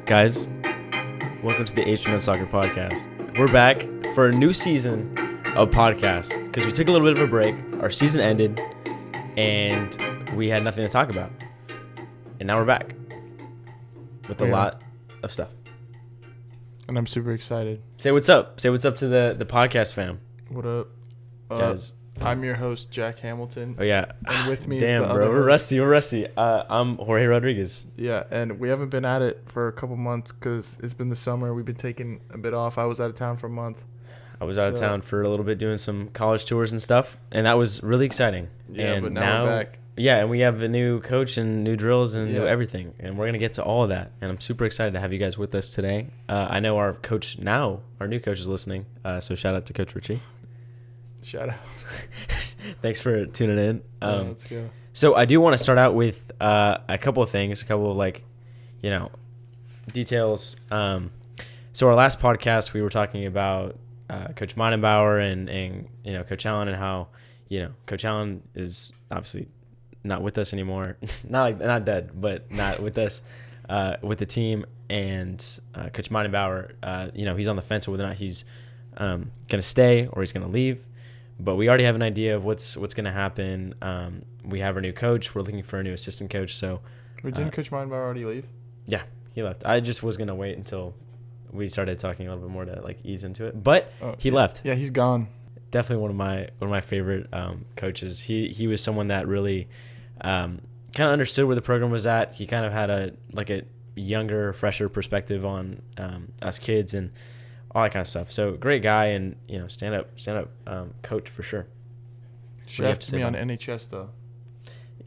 Guys, welcome to the HP Soccer podcast. We're back for a new season of podcasts because we took a little bit of a break. Our season ended, and we had nothing to talk about. And now we're back with a lot of stuff. And I'm super excited. Say what's up. Say what's up to the podcast fam. What up? Guys. I'm your host, Jack Hamilton. Oh, yeah. And with me Damn, is the bro. other We're host. rusty. I'm Jorge Rodriguez. Yeah, and we haven't been at it for a couple months because it's been the summer. We've been taking a bit off. I was out of town for a month. I was out of town for a little bit doing some college tours and stuff, and that was really exciting. Yeah, and but now we're back. Yeah, and we have a new coach and new drills and new everything, and we're going to get to all of that, and I'm super excited to have you guys with us today. I know our new coach is listening, so shout out to Coach Richie. Shout out. Thanks for tuning in. Let's go. So I do want to start out with a couple of things, details. So our last podcast, we were talking about Coach Monenbauer and Coach Allen, and how Coach Allen is obviously not with us anymore. not dead, but not with us with the team. And Coach Monenbauer, he's on the fence whether or not he's going to stay or he's going to leave. But we already have an idea of what's going to happen. We have our new coach. We're looking for a new assistant coach. So, Didn't Coach Monenbauer already leave? Yeah, he left. I just was going to wait until we started talking a little bit more to ease into it. But he left. Yeah, he's gone. Definitely one of my favorite coaches. He was someone that really kind of understood where the program was at. He kind of had a younger, fresher perspective on us kids and all that kind of stuff. So great guy, and stand up coach for sure. Shafted me on NHS though.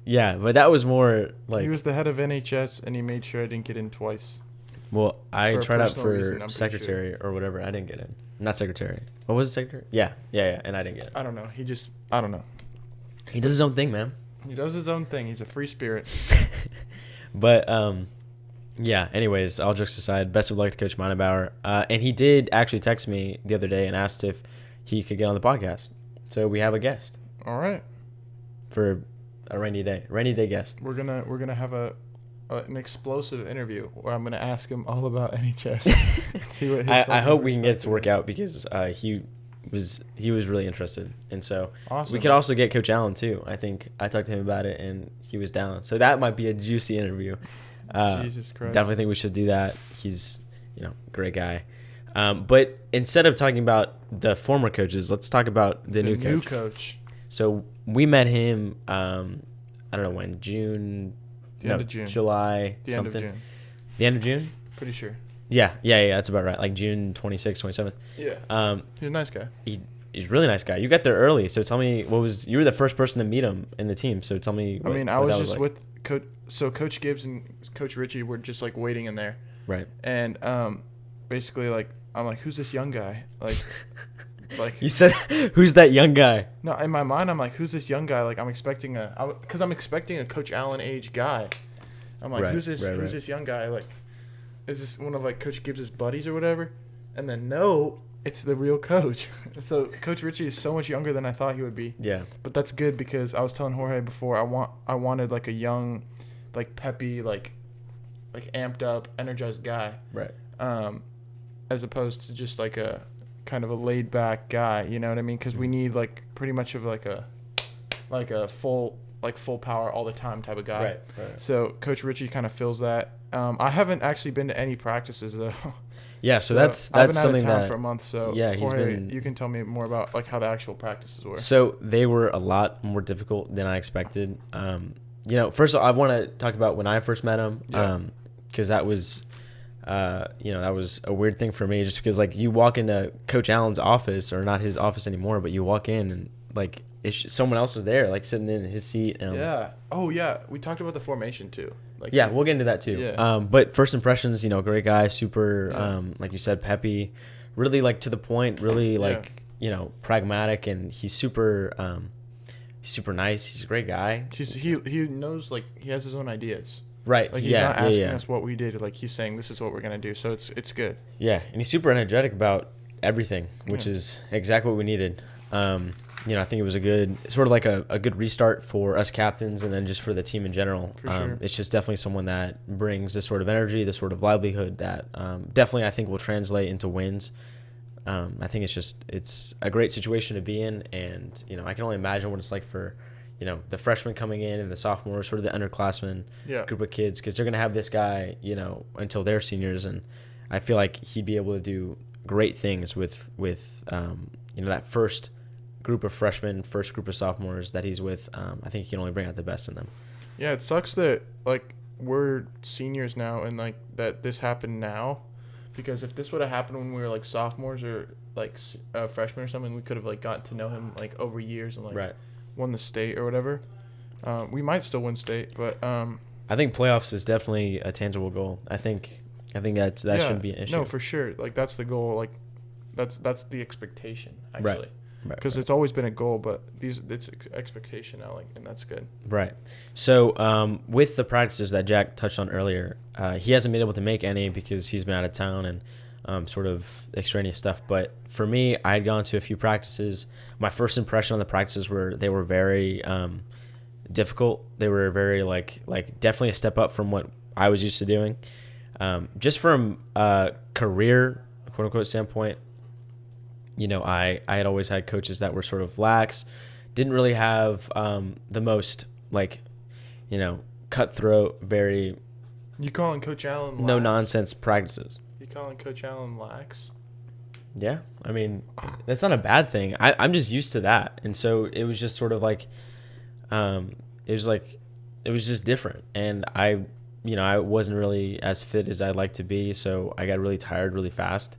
Yeah, but that was more like he was the head of NHS, and he made sure I didn't get in twice. Well, I tried out for reason, secretary or whatever. I didn't get in. Not secretary. What was it, secretary? Yeah, and I didn't get it. I don't know. I don't know. He does his own thing, man. He does his own thing. He's a free spirit. But yeah, anyways, all jokes aside, best of luck to Coach Monenbauer. And he did actually text me the other day and asked if he could get on the podcast. So we have a guest. All right. For a rainy day guest. We're gonna have an explosive interview where I'm gonna ask him all about NHS. See what I hope we can get it to work out, because he was really interested, and so awesome. We could also get Coach Allen too. I think I talked to him about it and he was down. So that might be a juicy interview. Jesus Christ. Definitely think we should do that. He's great guy. But instead of talking about the former coaches, let's talk about the new coach. So we met him I don't know when, end of June. July, the something. End of June. The end of June? Pretty sure. Yeah, that's about right. Like June 26th, 27th. Yeah. He's a nice guy. He's a really nice guy. You got there early, so tell me you were the first person to meet him in the team. So tell me. I was just with Coach. So Coach Gibbs and Coach Richie were just like waiting in there. Right. And basically I'm like, who's this young guy? Like you said, who's that young guy? No, in my mind I'm like, who's this young guy? Like I'm expecting a Coach Allen age guy. I'm like, who's this young guy? Like, is this one of like Coach Gibbs' buddies or whatever? And then no, it's the real coach. So Coach Richie is so much younger than I thought he would be. Yeah. But that's good, because I was telling Jorge before, I wanted like a young, like peppy, like amped up, energized guy. Right. As opposed to just like a kind of a laid back guy, you know what I mean? Because we need like pretty much of like a full power all the time type of guy. Right. So Coach Richie kind of fills that. I haven't actually been to any practices though. Yeah, so that's I've been something out of town that for a month. So yeah, Jorge, you can tell me more about like how the actual practices were. So they were a lot more difficult than I expected. First of all, I want to talk about when I first met him, because that was. That was a weird thing for me, just because like you walk into Coach Allen's office, or not his office anymore, but you walk in and like someone else is there, like sitting in his seat. Yeah. Oh yeah. We talked about the formation too. Like we'll get into that too. Yeah. But first impressions, great guy, super, like you said, peppy, really like to the point, really like pragmatic, and he's super nice. He's a great guy. He knows, like he has his own ideas. Right. Like he's not asking us what we did. Like he's saying this is what we're gonna do. So it's good. Yeah, and he's super energetic about everything, which is exactly what we needed. I think it was a good, sort of like a good restart for us captains and then just for the team in general. For sure. It's just definitely someone that brings this sort of energy, this sort of livelihood that definitely I think will translate into wins. I think it's a great situation to be in, and I can only imagine what it's like for the freshmen coming in and the sophomores, sort of the underclassmen group of kids, because they're gonna have this guy until they're seniors, and I feel like he'd be able to do great things with that first group of freshmen, first group of sophomores that he's with. I think he can only bring out the best in them. Yeah, it sucks that we're seniors now and that this happened now. Because if this would have happened when we were sophomores or freshmen or something, we could have gotten to know him over years and won the state or whatever. We might still win state, but I think playoffs is definitely a tangible goal. I think that shouldn't be an issue. No, for sure. That's the goal. That's the expectation actually. Right. Because it's always been a goal, but it's expectation now, and that's good. Right. So with the practices that Jack touched on earlier, he hasn't been able to make any because he's been out of town and sort of extraneous stuff. But for me, I had gone to a few practices. My first impression on the practices they were very difficult. They were very definitely a step up from what I was used to doing. Just from a career, quote unquote, standpoint. I had always had coaches that were sort of lax, didn't really have the most cutthroat, very You calling Coach Allen lax? No nonsense practices. You calling Coach Allen lax? Yeah, I mean that's not a bad thing. I'm just used to that, and so it was just sort of it was just different, and I wasn't really as fit as I'd like to be, so I got really tired really fast.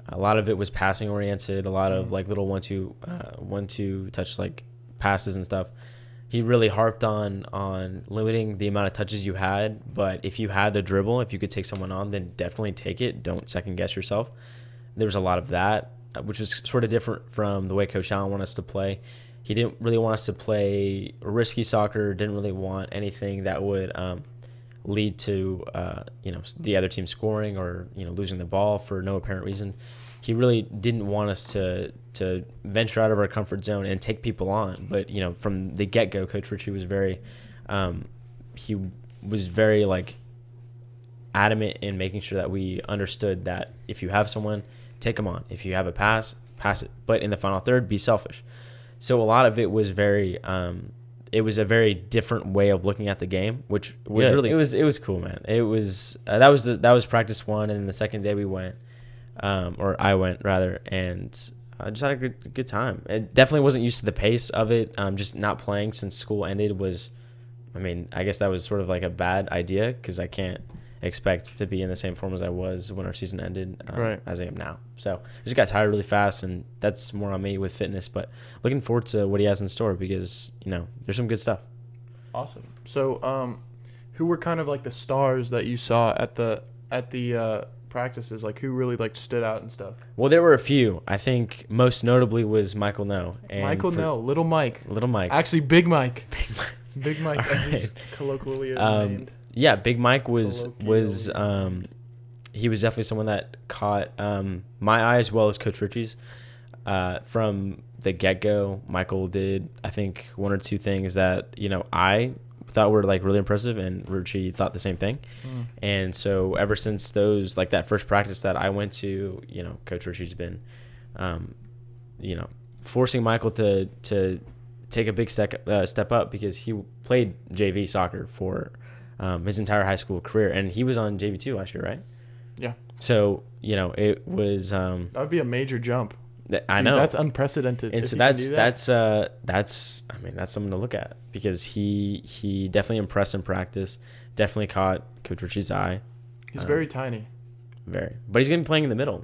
A lot of it was passing oriented, a lot of little 1-2 touch passes and stuff. He really harped on limiting the amount of touches you had, but if you had to dribble, if you could take someone on, then definitely take it. Don't second guess yourself. There was a lot of that, which was sort of different from the way Coach Allen wanted us to play. He didn't really want us to play risky soccer, didn't really want anything that would lead to the other team scoring or losing the ball for no apparent reason. He really didn't want us to venture out of our comfort zone and take people on. But from the get-go, Coach Ritchie was very adamant in making sure that we understood that if you have someone, take them on. If you have a pass it. But in the final third, be selfish. So a lot of it was very it was a very different way of looking at the game, which was really it was cool, man. It was that was practice one, and the second day we went, or I went rather, and I just had a good time. It definitely wasn't used to the pace of it. Just not playing since school ended was, I guess that was sort of a bad idea because I can't expect to be in the same form as I was when our season ended, as I am now. So I just got tired really fast, and that's more on me with fitness. But looking forward to what he has in store because there's some good stuff. Awesome. So, who were kind of the stars that you saw at the practices? Who really stood out and stuff? Well, there were a few. I think most notably was Michael No. Little Mike. Actually, Big Mike. Big Mike, as he's colloquially named. Yeah, Big Mike was he was definitely someone that caught my eye as well as Coach Ritchie's. From the get-go, Michael did, I think, one or two things that, I thought were really impressive, and Ritchie thought the same thing. And so ever since those, that first practice that I went to, Coach Ritchie's been, forcing Michael to take a big step up because he played JV soccer for his entire high school career, and he was on JV2 last year, right? Yeah. So it was that would be a major jump. I know that's unprecedented. And so that's something to look at because he definitely impressed in practice. Definitely caught Coach Ritchie's eye. He's very tiny. Very, but he's going to be playing in the middle.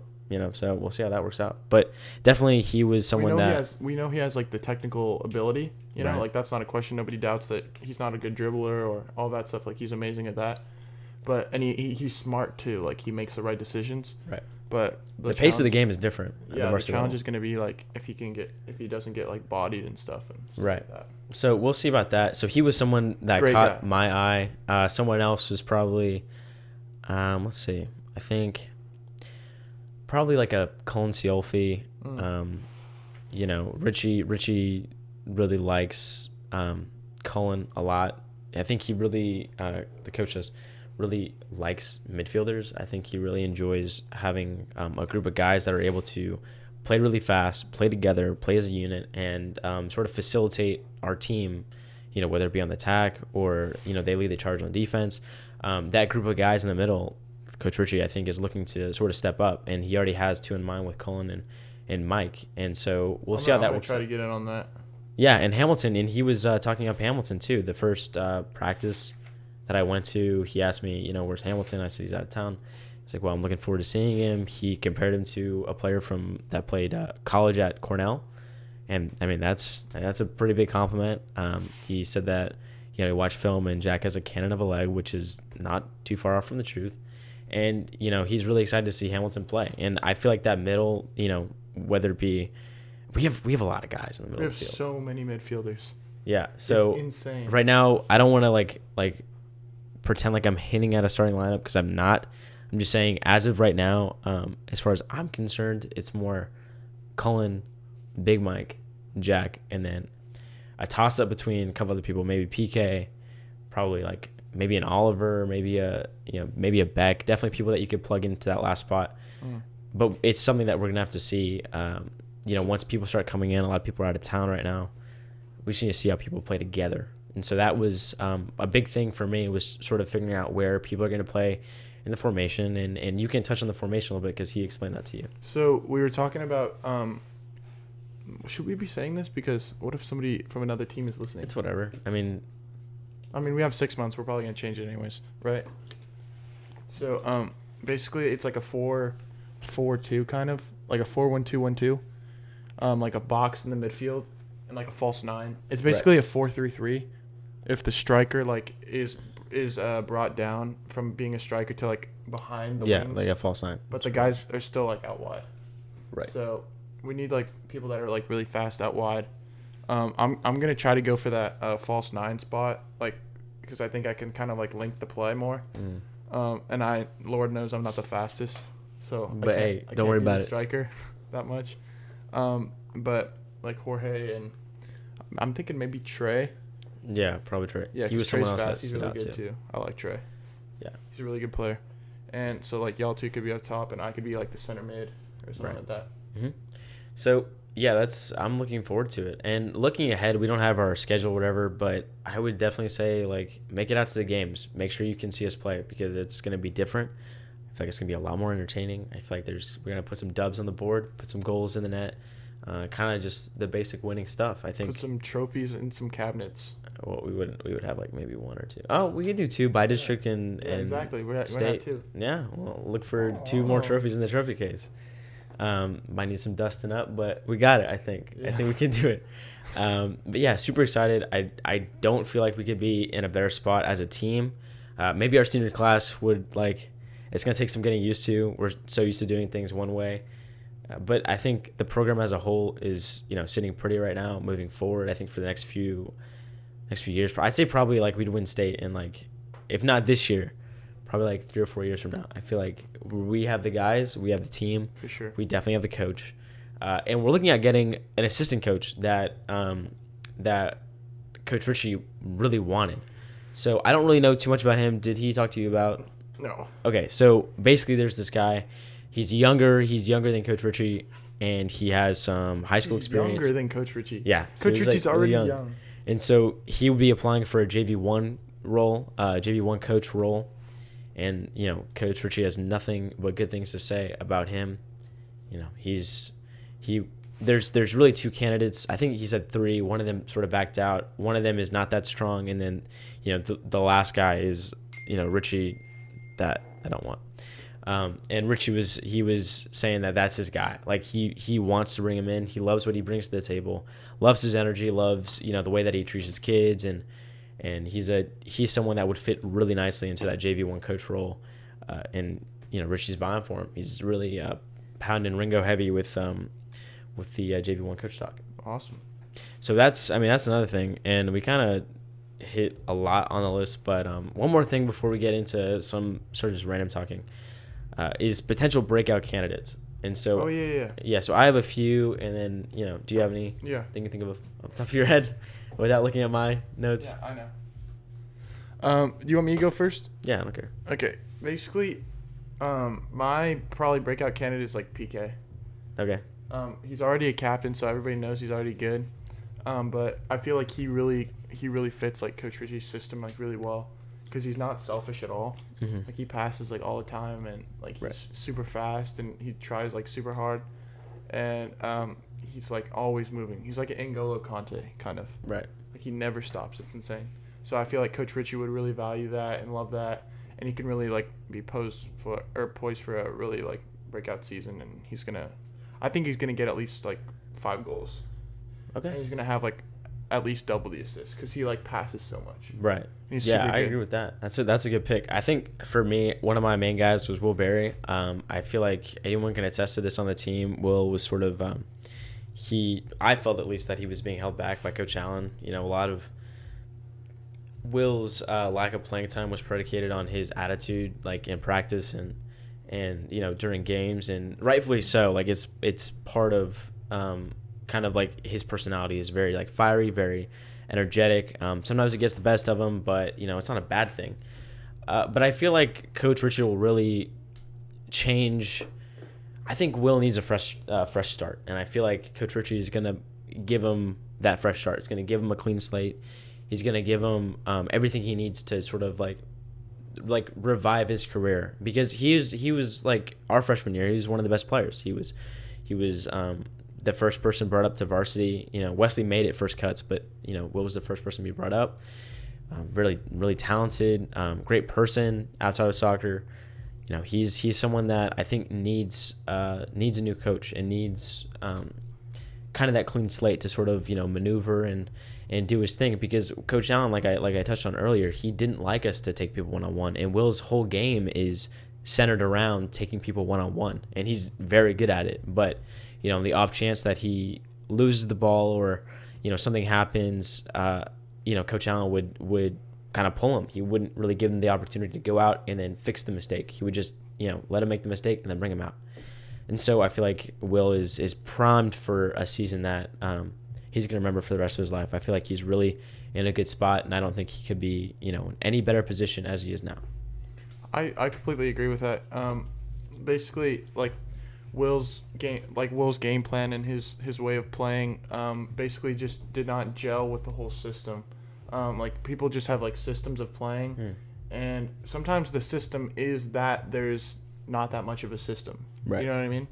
So we'll see how that works out. But definitely he was someone we know he has the technical ability. Right. That's not a question. Nobody doubts that he's not a good dribbler or all that stuff. He's amazing at that. But he's smart too. He makes the right decisions. Right. But the pace of the game is different. Yeah, the challenge is going to be if he doesn't get bodied and stuff. And stuff right. Like that. So we'll see about that. So he was someone that caught my eye. Someone else was probably, let's see, I think probably a Colin Ciolfi. Richie really likes Cullen a lot. I think he really, the coach does, really likes midfielders. I think he really enjoys having a group of guys that are able to play really fast, play together, play as a unit, and sort of facilitate our team, whether it be on the attack or, they lead the charge on defense. That group of guys in the middle, Coach Richie, I think, is looking to sort of step up, and he already has two in mind with Cullen and Mike. And so we'll see how that works. Try to get in on that. Yeah, and Hamilton, and he was talking up Hamilton too. The first practice that I went to, he asked me, where's Hamilton? I said he's out of town. He's like, well, I'm looking forward to seeing him. He compared him to a player that played college at Cornell, and I mean that's a pretty big compliment. He said that he watched film and Jack has a cannon of a leg, which is not too far off from the truth. And he's really excited to see Hamilton play. And I feel like that middle, whether it be, we have a lot of guys in the middle of the field. We have so many midfielders. Yeah, so it's insane. Right now, I don't want to like pretend like I'm hinting at a starting lineup because I'm not. I'm just saying, as of right now, as far as I'm concerned, it's more Cullen, Big Mike, Jack, and then a toss-up between a couple other people, maybe PK, probably like maybe an Oliver, maybe a Beck, definitely people that you could plug into that last spot. But it's something that we're gonna have to see. Once people start coming in, a lot of people are out of town right now. We just need to see how people play together. And so that was a big thing for me, was sort of figuring out where people are going to play in the formation. And you can touch on the formation a little bit because he explained that to you. So we were talking about, should we be saying this? Because what if somebody from another team is listening? It's whatever. I mean, we have 6 months. We're probably going to change it anyways, right? So basically it's like a 4-4-2 kind of, like a 4-1-2-1-2. Like a box in the midfield and like a false 9. It's basically a 4-3-3. If the striker is brought down from being a striker to like behind the wings. Like a false 9. But the guys are still like out wide. Right. So we need like people that are like really fast out wide. I'm gonna try to go for that false 9 spot, like, because I think I can kind of like link the play more. And Lord knows I'm not the fastest, so but don't worry about it. Striker that much. But like Jorge, and I'm thinking maybe Trey. Yeah, probably Trey. Yeah, he was someone else that he's stood really out good too. I like Trey. Yeah, he's a really good player. And so like y'all two could be up top, and I could be like the center mid or something like that. So yeah, I'm looking forward to it. And looking ahead, we don't have our schedule or whatever, but I would definitely say like make it out to the games. Make sure you can see us play because it's going to be different. I feel like it's going to be a lot more entertaining. I feel like we're going to put some dubs on the board, put some goals in the net. Kind of just the basic winning stuff. I think. Put some trophies in some cabinets. Well, we would have like maybe 1 or 2. Oh, we could do 2 by district and exactly. We're at 2. Yeah, well, look for 2 more trophies in the trophy case. Might need some dusting up, but we got it. I think we can do it. But yeah, super excited. I don't feel like we could be in a better spot as a team. Maybe our senior class would like. It's gonna take some getting used to. We're so used to doing things one way. But I think the program as a whole is, sitting pretty right now, moving forward. I think for the next few years, I'd say probably like we'd win state in like, if not this year, probably like 3 or 4 years from now. I feel like we have the guys, we have the team. For sure. We definitely have the coach. And we're looking at getting an assistant coach that Coach Richie really wanted. So I don't really know too much about him. Did he talk to you about? No. Okay, so basically there's this guy. He's younger than Coach Richie, and he has some high school experience. Younger than Coach Richie. Yeah. So Coach Richie's like already young. And so he would be applying for a JV1 role, JV1 coach role. And, Coach Richie has nothing but good things to say about him. There's really 2 candidates. I think he said 3. One of them sort of backed out. One of them is not that strong. And then, the last guy is, Richie that I don't want. And Richie was saying that that's his guy. Like he wants to bring him in. He loves what he brings to the table, loves his energy, loves, the way that he treats his kids. And he's someone that would fit really nicely into that JV1 coach role. And Richie's vying for him. He's really pounding Ringo heavy with the JV1 coach talk. Awesome. So that's another thing. And we kind of hit a lot on the list, but one more thing before we get into some sort of just random talking. Is potential breakout candidates. And so, oh yeah. Yeah, so I have a few, and then, do you have any Yeah. thing you think of off the top of your head without looking at my notes? Yeah, I know. Do you want me to go first? Yeah, I don't care. Okay. Basically, my probably breakout candidate is like PK. Okay. He's already a captain, so everybody knows he's already good. But I feel like he really fits like Coach Ritchie's system like really well, because he's not selfish at all. Mm-hmm. Like he passes like all the time, and like he's super fast, and he tries like super hard, and he's like always moving. He's like an N'Golo Kante kind of. Right. Like he never stops. It's insane. So I feel like Coach Ritchie would really value that and love that, and he can really like be poised for a really like breakout season, and I think he's gonna get at least like 5 goals. Okay. And he's gonna have like at least double the assists because he like passes so much. Right. He's I agree with that. That's a good pick. I think for me, one of my main guys was Will Berry. I feel like anyone can attest to this on the team. Will was sort of I felt at least that he was being held back by Coach Allen. A lot of Will's lack of playing time was predicated on his attitude, like in practice and during games, and rightfully so. Like it's part of kind of like his personality is very like fiery, very energetic. Sometimes it gets the best of him, but it's not a bad thing. But I feel like Coach Ritchie will really change. I think Will needs a fresh start, and I feel like Coach Ritchie is gonna give him that fresh start. It's gonna give him a clean slate. He's gonna give him everything he needs to sort of like revive his career, because he was like our freshman year. He was one of the best players. He was the first person brought up to varsity. Wesley made it first cuts, but Will was the first person to be brought up. Really, really talented, great person outside of soccer. He's someone that I think needs a new coach and needs kind of that clean slate to sort of maneuver and do his thing, because Coach Allen, like I touched on earlier, he didn't like us to take people one-on-one, and Will's whole game is centered around taking people one-on-one, and he's very good at it. But the off chance that he loses the ball or something happens, Coach Allen would kind of pull him. He wouldn't really give him the opportunity to go out and then fix the mistake. He would just let him make the mistake and then bring him out. And so I feel like Will is primed for a season that he's going to remember for the rest of his life. I feel like he's really in a good spot, and I don't think he could be in any better position as he is now. I completely agree with that. Basically, like Will's game plan and his way of playing basically just did not gel with the whole system. Like people just have like systems of playing, and sometimes the system is that there's not that much of a system. Right. You know what I mean?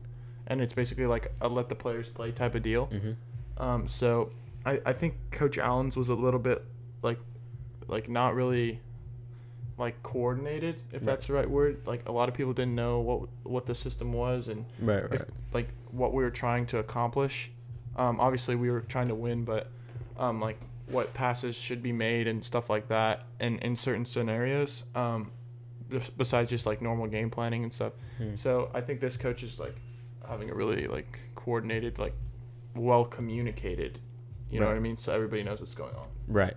And it's basically like a let the players play type of deal. Mm-hmm. So I think Coach Allen's was a little bit like not really like coordinated, if that's the right word. Like a lot of people didn't know what the system was and like what we were trying to accomplish. Obviously we were trying to win, but like what passes should be made and stuff like that, and in certain scenarios, besides just like normal game planning and stuff. So I think this coach is like having a really like coordinated, like well communicated, you know what I mean? So everybody knows what's going on. Right.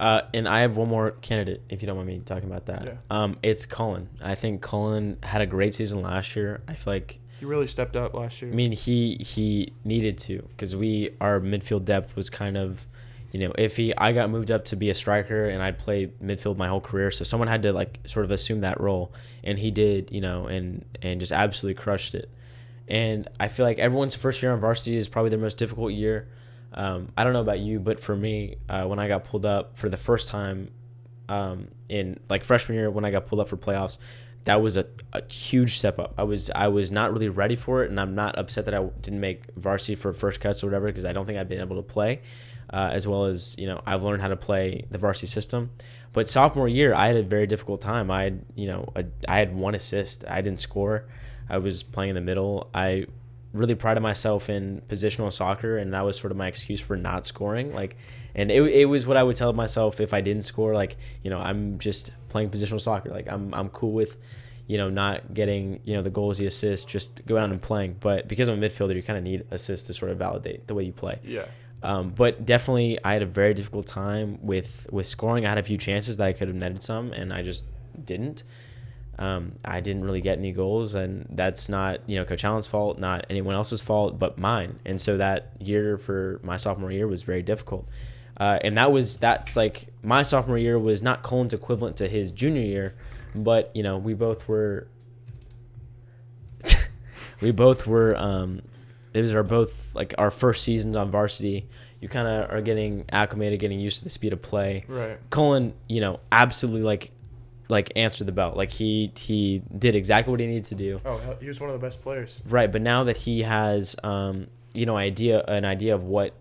And I have one more candidate, if you don't mind me talking about that. Yeah. It's Cullen. I think Cullen had a great season last year. I feel like he really stepped up last year. I mean, he needed to, because our midfield depth was kind of, iffy. I got moved up to be a striker, and I'd played midfield my whole career, so someone had to like sort of assume that role, and he did, and just absolutely crushed it. And I feel like everyone's first year on varsity is probably their most difficult year. I don't know about you, but for me, when I got pulled up for the first time in like freshman year, when I got pulled up for playoffs, that was a huge step up. I was not really ready for it, and I'm not upset that I didn't make varsity for first cuts or whatever, because I don't think I've been able to play as well as I've learned how to play the varsity system. But sophomore year, I had a very difficult time. I had 1 assist. I didn't score. I was playing in the middle. I really prided myself in positional soccer, and that was sort of my excuse for not scoring. And it was what I would tell myself if I didn't score. I'm just playing positional soccer. I'm cool with, not getting the goals, the assists, just go out and playing. But because I'm a midfielder, you kind of need assists to sort of validate the way you play. Yeah. But definitely, I had a very difficult time with scoring. I had a few chances that I could have netted some, and I just didn't. I didn't really get any goals, and that's not, Coach Allen's fault, not anyone else's fault, but mine. And so that year for my sophomore year was very difficult. And that's like my sophomore year was not Colin's equivalent to his junior year, but we both were these are both like our first seasons on varsity. You kind of are getting acclimated, getting used to the speed of play. Right. Colin, absolutely like answered the bell. Like he did exactly what he needed to do. Oh, he was one of the best players. Right, but now that he has an idea of what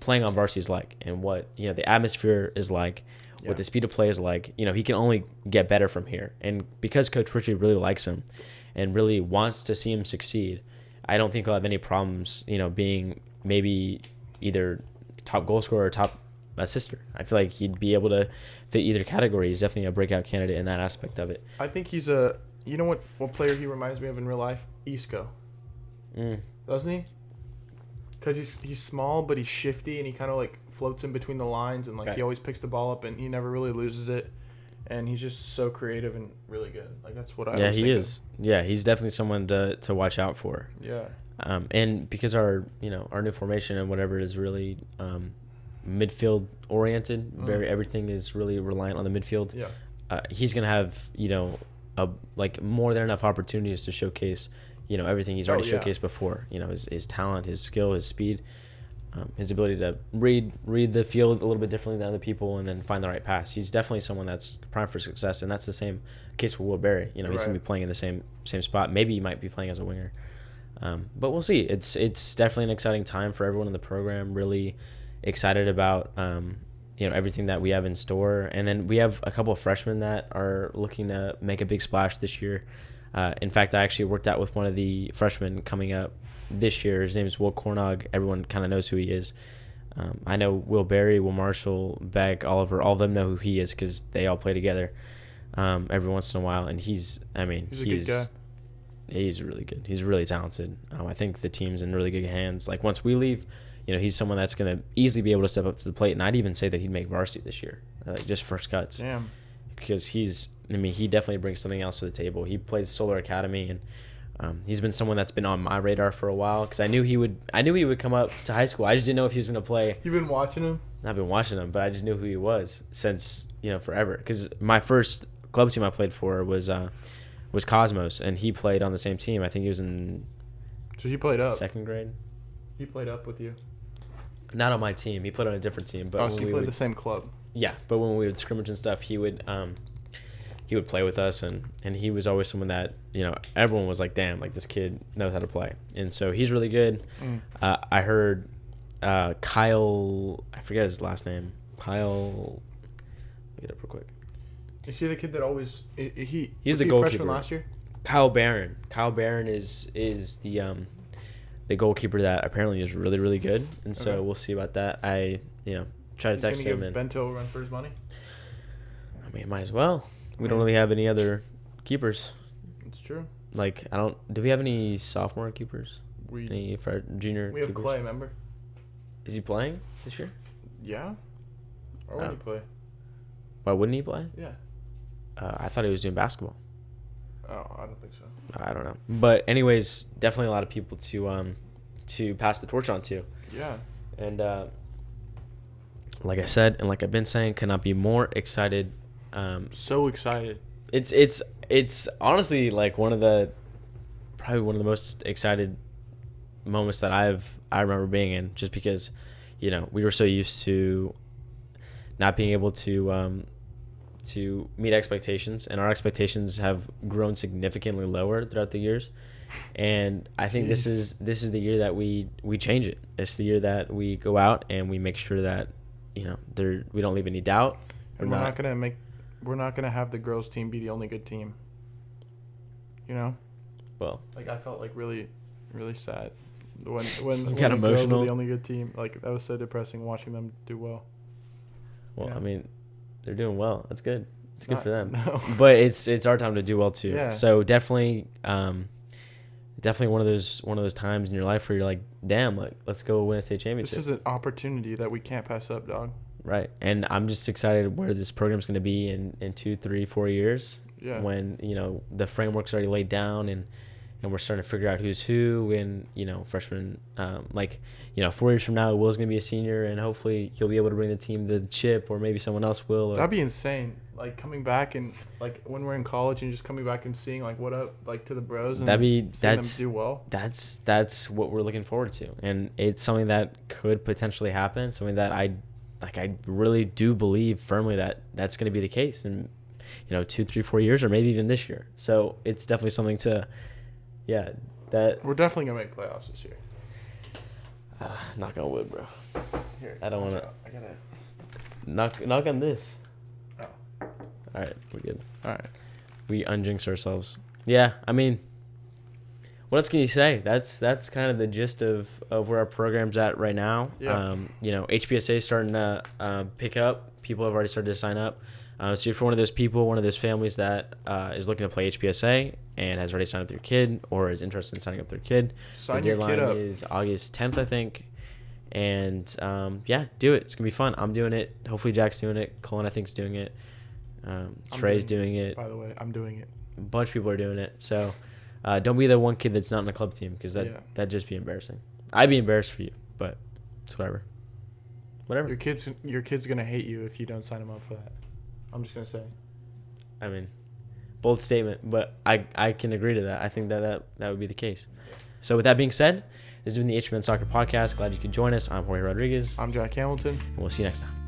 playing on varsity is like, and what the atmosphere is like, what the speed of play is like, he can only get better from here. And because Coach Ritchie really likes him and really wants to see him succeed, I don't think he'll have any problems, being maybe either top goal scorer or top assister. I feel like he'd be able to fit either category. He's definitely a breakout candidate in that aspect of it. I think he's what player he reminds me of in real life? Isco. Doesn't he? Because he's small, but he's shifty, and he kind of like floats in between the lines, and he always picks the ball up, and he never really loses it. And he's just so creative and really good. Like, that's what I Yeah, he is. Yeah, he's definitely someone to watch out for. Yeah. And because our new formation and whatever is really midfield oriented, everything is really reliant on the midfield. Yeah. He's gonna have more than enough opportunities to showcase everything he's already showcased before. His talent, his skill, his speed. His ability to read the field a little bit differently than other people and then find the right pass. He's definitely someone that's primed for success, and that's the same case with Will Berry. He's going to be playing in the same spot. Maybe he might be playing as a winger. But we'll see. It's definitely an exciting time for everyone in the program. Really excited about everything that we have in store. And then we have a couple of freshmen that are looking to make a big splash this year. In fact, I actually worked out with one of the freshmen coming up this year. His name is Will Cornog. Everyone kind of knows who he is. I know Will Berry, Will Marshall, Beck, Oliver, all of them know who he is because they all play together every once in a while. And he's a good guy. He's really good. He's really talented. I think the team's in really good hands. Like, once we leave, he's someone that's going to easily be able to step up to the plate. And I'd even say that he'd make varsity this year, just first cuts. Damn. Because he definitely brings something else to the table. He plays Solar Academy, and he's been someone that's been on my radar for a while because I knew he would come up to high school. I just didn't know if he was going to play. You've been watching him? I've been watching him, but I just knew who he was since forever. Because my first club team I played for was Cosmos, and he played on the same team. I think he was in. So he played up. Second grade. He played up with you. Not on my team. He played on a different team. But so he played the same club. Yeah, but when we would scrimmage and stuff, he would play with us, and he was always someone that everyone was like, damn, like, this kid knows how to play. And so he's really good. I heard Kyle, I forget his last name. Kyle, look it up real quick. Is he the kid that always he's the goalkeeper freshman last year? Kyle Barron is the goalkeeper that apparently is really, really good, and so we'll see about that. I try to text him. Give Bento a run for his money? I mean, might as well. We don't really have any other keepers. It's true. Like, do we have any sophomore keepers? Any junior We have keepers? Clay, remember? Is he playing this year? Yeah. Or would he play? Why wouldn't he play? Yeah. I thought he was doing basketball. Oh, I don't think so. I don't know. But anyways, definitely a lot of people to pass the torch on to. Yeah. And like I said, and like I've been saying, cannot be more excited. So excited. It's honestly like probably one of the most excited moments that I remember being in, just because we were so used to not being able to meet expectations, and our expectations have grown significantly lower throughout the years. And I think this is the year that we change it. It's the year that we go out and we make sure that we don't leave any doubt. And we're not gonna have the girls team be the only good team. Well, like, I felt like really, really sad when got the emotional. Girls were the only good team. Like, that was so depressing watching them do well. Well, I mean, they're doing well. That's good. It's good for them. No. But it's our time to do well too. Yeah. So definitely one of those times in your life where you're like, damn, like, let's go win a state championship. This is an opportunity that we can't pass up, dog. Right. And I'm just excited where this program's going to be in 2, 3, 4 years. Yeah. When, the framework's already laid down and we're starting to figure out who's who, and, freshmen, 4 years from now, Will's going to be a senior, and hopefully he'll be able to bring the team the chip, or maybe someone else will. That'd be insane. Like, coming back and, like, when we're in college and just coming back and seeing, like, what up, like, to the bros and seeing them do well. That's what we're looking forward to. And it's something that could potentially happen, something that I really do believe firmly that that's going to be the case in, 2, 3, 4 years, or maybe even this year. So it's definitely something to... Yeah, that we're definitely gonna make playoffs this year. Knock on wood, bro. Here, I don't want to. I gotta knock on this. Oh. All right, we're good. All right, we unjinx ourselves. Yeah, I mean, what else can you say? That's kind of the gist of where our program's at right now. Yeah. HPSA is starting to pick up. People have already started to sign up. So if you're one of those people, one of those families that is looking to play HPSA and has already signed up their kid, or is interested in signing up their kid, sign the your kid deadline up. is August 10th, I think. And do it. It's gonna be fun. I'm doing it. Hopefully Jack's doing it. Colin, I think, is doing it. Trey's doing it. By the way, I'm doing it. A bunch of people are doing it. So don't be the one kid that's not in a club team, because that'd just be embarrassing. I'd be embarrassed for you, but it's whatever. Your kid's gonna hate you if you don't sign him up for that. I'm just gonna say. I mean, bold statement, but I can agree to that. I think that would be the case. So with that being said, this has been the HP Soccer Podcast. Glad you could join us. I'm Jorge Rodriguez. I'm Jack Hamilton. And we'll see you next time.